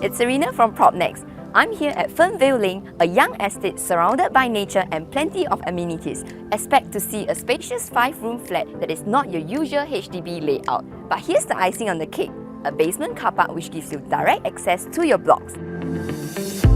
It's Serena from PropNext. I'm here at Fernvale Link, a young estate surrounded by nature and plenty of amenities. Expect to see a spacious 5-room flat that is not your usual HDB layout. But here's the icing on the cake, a basement car park which gives you direct access to your blocks.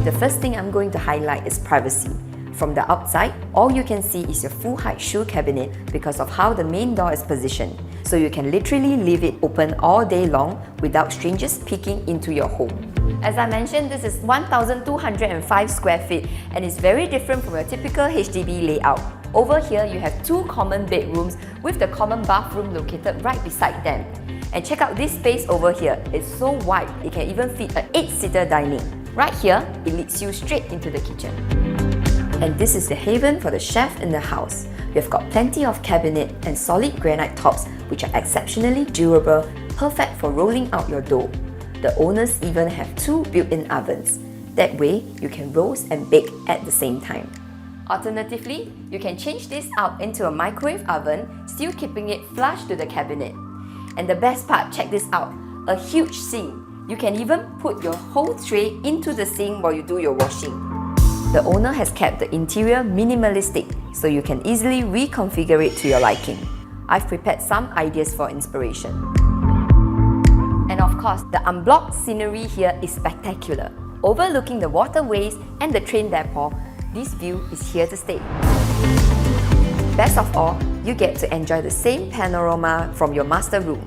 The first thing I'm going to highlight is privacy. From the outside, all you can see is your full-height shoe cabinet because of how the main door is positioned. So you can literally leave it open all day long without strangers peeking into your home. As I mentioned, this is 1,205 square feet and is very different from your typical HDB layout. Over here, you have 2 common bedrooms with the common bathroom located right beside them. And check out this space over here. It's so wide, it can even fit an 8-seater dining. Right here, it leads you straight into the kitchen. And this is the haven for the chef in the house. You've got plenty of cabinet and solid granite tops which are exceptionally durable, perfect for rolling out your dough. The owners even have 2 built-in ovens. That way, you can roast and bake at the same time. Alternatively, you can change this out into a microwave oven, still keeping it flush to the cabinet. And the best part, check this out, a huge sink. You can even put your whole tray into the sink while you do your washing. The owner has kept the interior minimalistic, so you can easily reconfigure it to your liking. I've prepared some ideas for inspiration. And of course, the unblocked scenery here is spectacular. Overlooking the waterways and the train depot, this view is here to stay. Best of all, you get to enjoy the same panorama from your master room.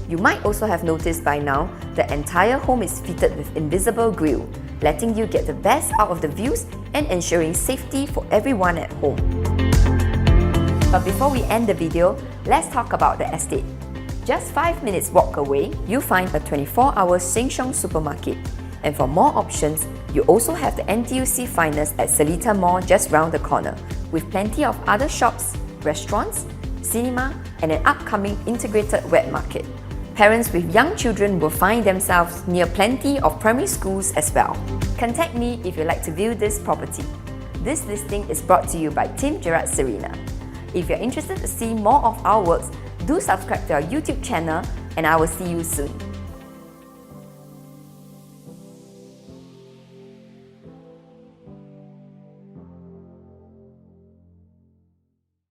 You might also have noticed by now, the entire home is fitted with invisible grille, letting you get the best out of the views and ensuring safety for everyone at home. But before we end the video, let's talk about the estate. Just 5 minutes walk away, you find a 24-hour Sheng Siong supermarket. And for more options, you also have the NTUC Finest at Seletar Mall just round the corner, with plenty of other shops, restaurants, cinema, and an upcoming integrated wet market. Parents with young children will find themselves near plenty of primary schools as well. Contact me if you'd like to view this property. This listing is brought to you by Team Gerard Serena. If you're interested to see more of our works, do subscribe to our YouTube channel and I will see you soon.